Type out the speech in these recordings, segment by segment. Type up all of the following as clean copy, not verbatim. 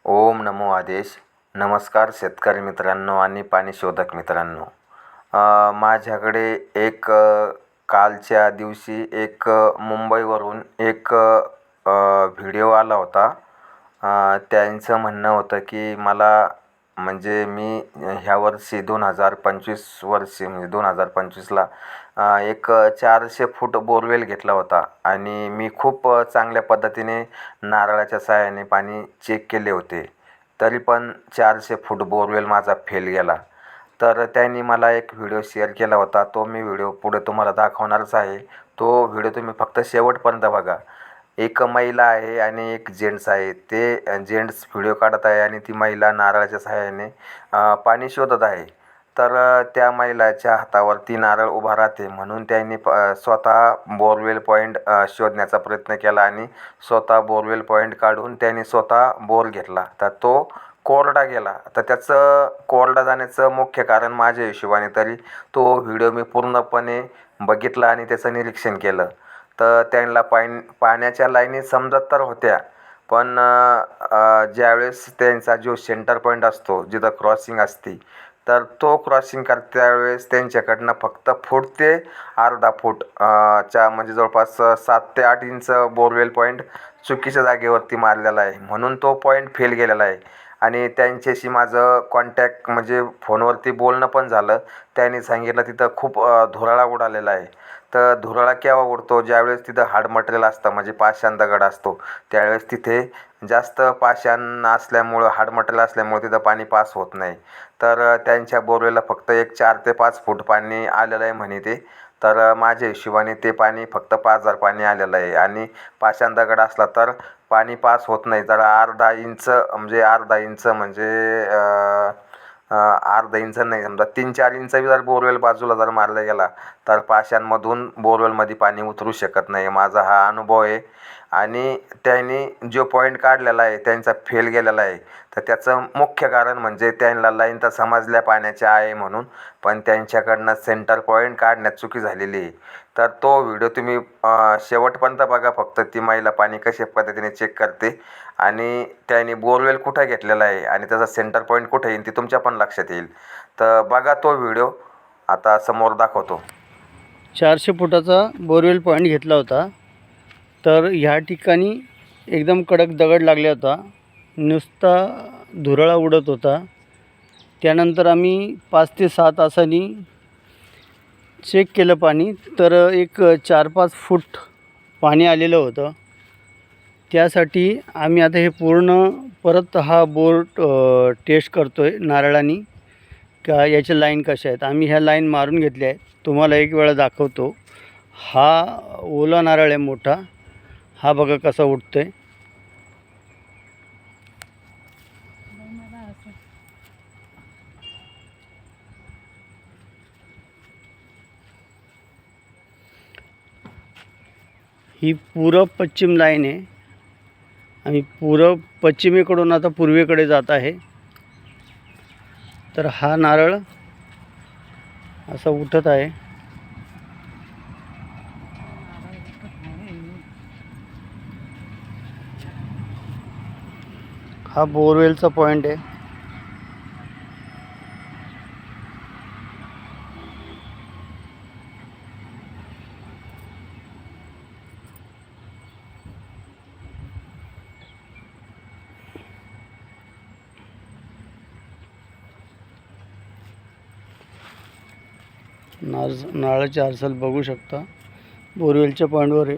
ओम नमो आदेश. नमस्कार शेतकरी मित्रांनो आणि पाणी शोधक मित्रांनो. माझ्याकडे एक कालच्या दिवशी एक मुंबईवरून एक व्हिडिओ आला होता. त्यांचं म्हणणं होतं की मला म्हणजे मी ह्या वर्षी 2025 वर्षी म्हणजे 2025ला एक 400 फूट बोरवेल घेतला होता आणि मी खूप चांगल्या पद्धतीने नारळाच्या साहाय्याने पाणी चेक केले होते. तरी पण 400 फूट बोरवेल माझा फेल गेला. तर त्यांनी मला एक व्हिडिओ शेअर केला होता. तो मी व्हिडिओ पुढे तुम्हाला दाखवणारच आहे. तो व्हिडिओ तुम्ही फक्त शेवटपर्यंत बघा. एक महिला आहे आणि एक जेंट्स आहे. ते जेंट्स व्हिडिओ काढत आहे आणि ती महिला नारळाच्या सहाय्याने पाणी शोधत आहे. तर त्या महिलाच्या हातावरती नारळ उभा राहते म्हणून त्यांनी स्वतः बोरवेल पॉईंट शोधण्याचा प्रयत्न केला आणि स्वतः बोरवेल पॉईंट काढून त्यांनी स्वतः बोर घेतला. तर तो कोरडा गेला. तर त्याचं कोरडा जाण्याचं मुख्य कारण माझ्या हिशोबाने तरी तो व्हिडिओ मी पूर्णपणे बघितला आणि त्याचं निरीक्षण केलं. तर त्यांना पाण्याच्या लाईनी समजत तर होत्या, पण ज्यावेळेस त्यांचा जो सेंटर पॉईंट असतो जिथं क्रॉसिंग असते, तर तो क्रॉसिंग त्यावेळेस त्यांच्याकडनं फक्त फूट ते अर्धा फूट च्या म्हणजे जवळपास 7 ते 8 इंच बोरवेल पॉईंट चुकीच्या जागेवरती मारलेला आहे. म्हणून तो पॉईंट फेल गेलेला आहे. आणि त्यांच्याशी माझं कॉन्टॅक्ट म्हणजे फोनवरती बोलणं पण झालं. त्यांनी सांगितलं तिथं खूप धुराळा उडालेला आहे. तर धुराळा केव्हा उडतो? ज्यावेळेस तिथं हार्ड मटेरियल असतं म्हणजे पाषाण दगड असतो. त्यावेळेस तिथे जास्त पाषाण असल्यामुळं हार्ड मटेरियल असल्यामुळं तिथं पाणी पास होत नाही. तर त्यांच्या बोरवेलला फक्त एक 4 ते 5 फूट पाणी आलेलं आहे म्हणे ते. तर माझ्या हिशोबाने ते पाणी फक्त पाझर पाणी आलेलं आहे आणि पाषाण दगड असला तर पाणी पास होत नाही. जर अर्धा इंच म्हणजे अर्धा इंच नाही, समजा 3-4 इंच जर बोरवेल बाजूला जर मारला गेला तर पाषाणमधून बोरवेलमध्ये पाणी उतरू शकत नाही. माझा हा अनुभव आहे. आणि त्यांनी जो पॉईंट काढलेला आहे त्यांचा फेल गेलेला आहे. तर त्याचं मुख्य कारण म्हणजे त्यांना लाईन तर समजल्या पाण्याच्या आहे म्हणून, पण त्यांच्याकडनं सेंटर पॉईंट काढण्यात चुकी झालेली आहे. तर तो व्हिडिओ तुम्ही शेवटपर्यंत बघा. फक्त ती महिला पाणी कशा पद्धतीने चेक करते आणि त्याने बोरवेल कुठं घेतलेला आहे आणि त्याचा सेंटर पॉईंट कुठे येईल ते तुमच्या पण लक्षात येईल. तर बघा तो व्हिडिओ आता समोर दाखवतो. 400 फुटाचा बोरवेल पॉईंट घेतला होता. तर ह्या ठिकाणी एकदम कडक दगड लागला होता, नुसता धुरळा उडत होता. त्यानंतर आम्ही 5 ते 6 तासांनी चेक केलं पाणी, तर एक 4-5 फूट पाणी आलेलं होतं. त्यासाठी आम्ही आता हे पूर्ण परत हा बोर टेस्ट करतो आहे नारळाने का याच्या लाईन कशा आहेत. आम्ही ह्या लाईन मारून घेतल्या आहेत. तुम्हाला एक वेळा दाखवतो. हा ओला नारळ आहे मोठा. हा बघा कसा उठतो आहे. ही पूरब पश्चिम लाईन आहे. आम्ही पूरब पश्चिमेकडून आता पूर्वेकडे जात आहे. तर हा नारळ असा उठत आहे. हा बोरवेलचा पॉईंट आहे. नारळाची हालचाल बघू शकता. बोरवेलच्या पॉईंटवर आहे.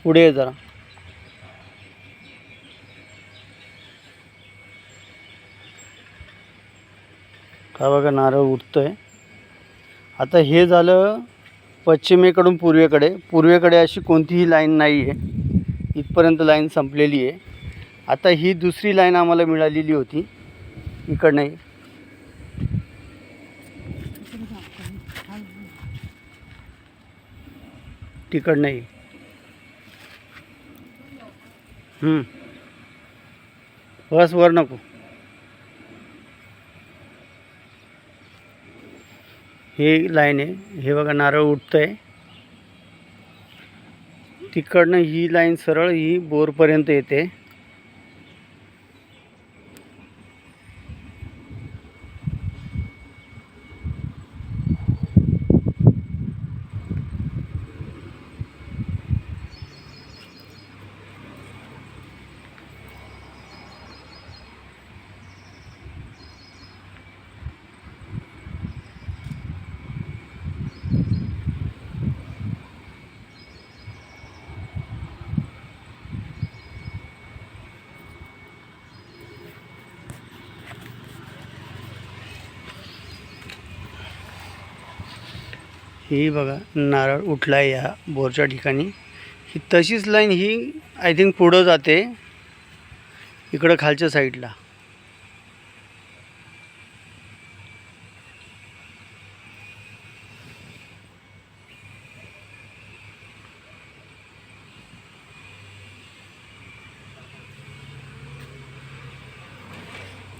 पुढे आहे जरा. हा बघा नारळ उठतोय. आता हे झालं पश्चिमेकडून पूर्वेकडे. पूर्वेकडे अशी कोणतीही लाईन नाही आहे. इथपर्यंत लाईन संपलेली आहे. आता ही दुसरी लाईन आम्हाला मिळालेली होती इकडनं. तिकडनंही बस वर नको. हे लाईन आहे. हे बघा नारळ उठतं आहे. तिकडनं ही लाईन सरळ ही बोरपर्यंत येते. ही बघा नारळ उठला आहे या बोरच्या ठिकाणी. ही तशीच लाईन ही आय थिंक पुढं जाते इकडं खालच्या साईडला.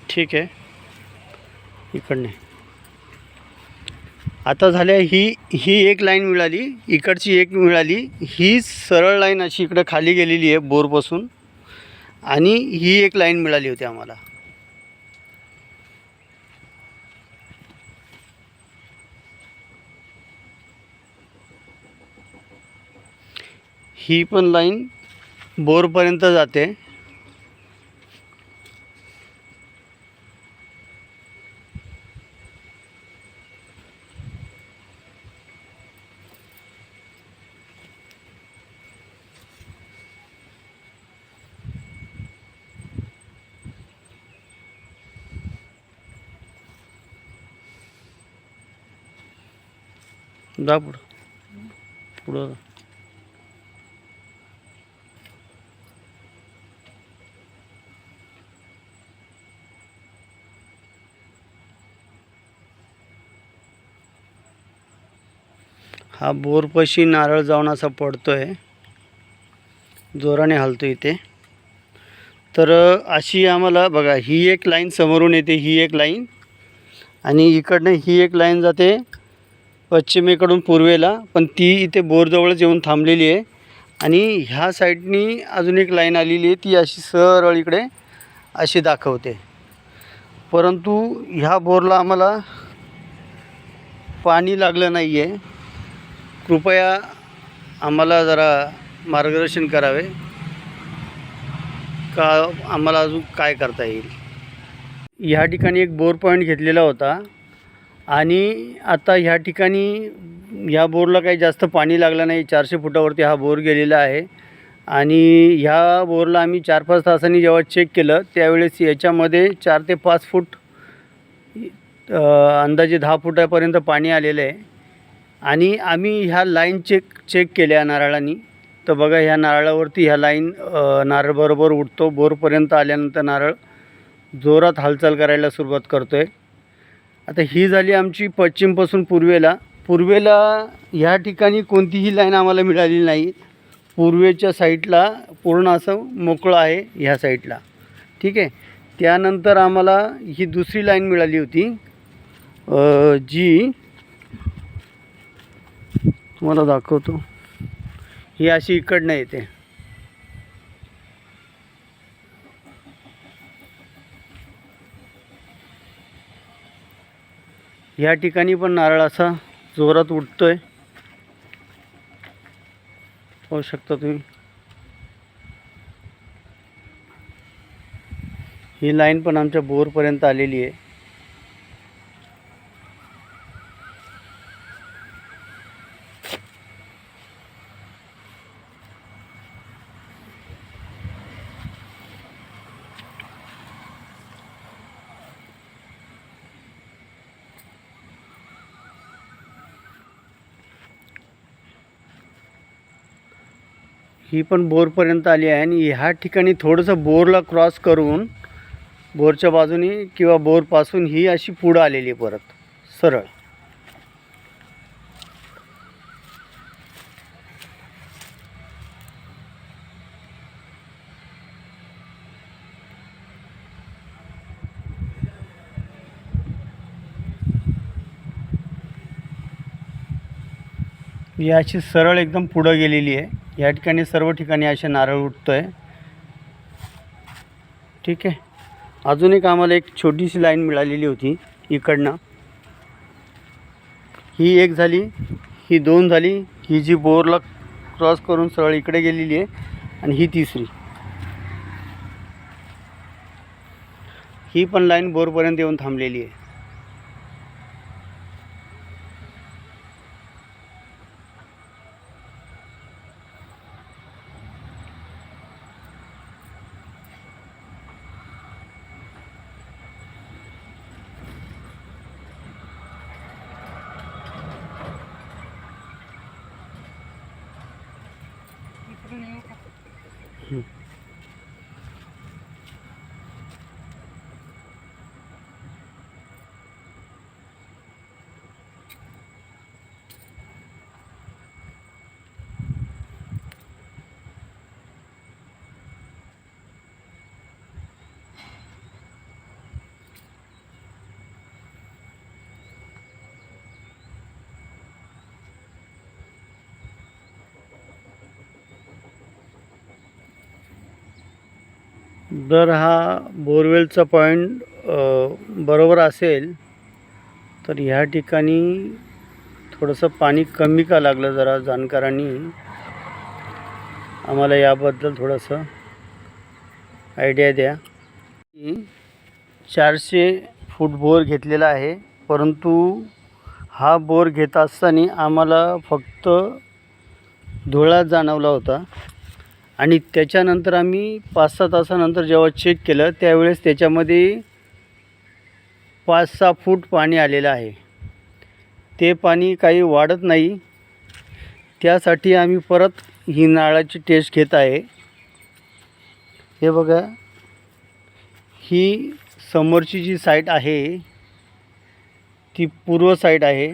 ठीक आहे, इकडने आता झाल्या. ही एक लाईन मिळाली, इकडची एक मिळाली. ही सरळ लाईन अशी इकडं खाली गेलेली आहे बोरपासून, आणि ही एक लाईन मिळाली होती आम्हाला. ही पण लाईन बोरपर्यंत जाते. जा पुढं पुढं. हा बोरपाशी नारळ जाऊन असा पडतोय, जोराने हलतो इथे. तर अशी आम्हाला बघा ही एक लाईन समोरून येते, ही एक लाईन, आणि इकडनं ही एक लाईन जाते पश्चिमेकडून पूर्वेला, पण ती इथे बोरजवळच येऊन थांबलेली आहे. आणि ह्या साईडनी अजून एक लाईन आलेली आहे, ती अशी सरळ इकडे अशी दाखवते. परंतु ह्या बोरला आम्हाला पाणी लागलं नाही आहे. कृपया आम्हाला जरा मार्गदर्शन करावे का आम्हाला अजून काय करता येईल. ह्या ठिकाणी एक बोर पॉईंट घेतलेला होता, आणि आता ह्या ठिकाणी ह्या बोरला काही जास्त पाणी लागलं नाही. 400 फुटावरती हा बोर गेलेला आहे. आणि ह्या बोरला आम्ही 4-5 तासांनी जेव्हा चेक केलं त्यावेळेस याच्यामध्ये 4 ते 5 फूट अंदाजे 10 फुटापर्यंत पाणी आलेलं आहे. आणि आम्ही ह्या लाईन चेक केल्या नारळांनी, तर बघा ह्या नारळावरती ह्या लाईन नारळ बरोबर उठतो. बोरपर्यंत आल्यानंतर नारळ जोरात हालचाल करायला सुरुवात करतो आहे. आता ही झाली आमची पश्चिमपासून पूर्वेला ह्या ठिकाणी कोणतीही लाईन आम्हाला मिळाली नाही. पूर्वेच्या साईडला पूर्ण असं मोकळं आहे ह्या साईडला. ठीक आहे. त्यानंतर आम्हाला ही दुसरी लाईन मिळाली होती, जी तुम्हाला दाखवतो. ही अशी इकडनं येते. या ठिकाणी पण नारळ असा जोरात उठतोय, पाहू शकता तुम्ही. ही लाईन पण आमच्या बोरपर्यंत आलेली आहे. ही पण बोरपर्यंत आली आहे. आणि ह्या ठिकाणी थोडंसं बोरला क्रॉस करून बोरच्या बाजूनी किंवा बोरपासून ही अशी पुढं आलेली आहे परत सरळ. ही अशी सरळ एकदम पुढं गेलेली आहे. या ठिकाणी सर्व ठिकाणी असे नारळ उठतो आहे. ठीक आहे. अजून एक आम्हाला एक छोटीशी लाईन मिळालेली होती इकडनं. ही एक झाली, ही 2 झाली. ही जी बोरला क्रॉस करून सरळ इकडे गेलेली आहे, आणि ही तिसरी. ही पण लाईन बोरपर्यंत येऊन थांबलेली आहे. जर हा बोरवेलचा पॉईंट बरोबर असेल तर ह्या ठिकाणी थोडंसं पाणी कमी का लागलं, जरा जाणकारांनी आम्हाला याबद्दल थोडंसं आयडिया द्या. 400 फूट बोर घेतलेला आहे, परंतु हा बोर घेत असताना आम्हाला फक्त धुळा जाणवला होता आणि त्याच्यानंतर आम्ही 5-6 तासानंतर जेव्हा चेक केलं त्यावेळेस त्याच्यामध्ये 5-6 फूट पाणी आलेलं आहे. ते पाणी काही वाढत नाही, त्यासाठी आम्ही परत ही नाळाची टेस्ट घेत आहे. हे बघा, ही समोरची जी साईड आहे ती पूर्व साईड आहे.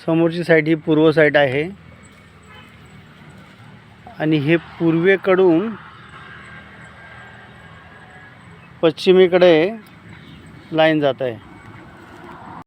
समोरची साईड ही पूर्व साईड आहे आणि हे पूर्वेकडून पश्चिमेकडे लाईन जात आहे.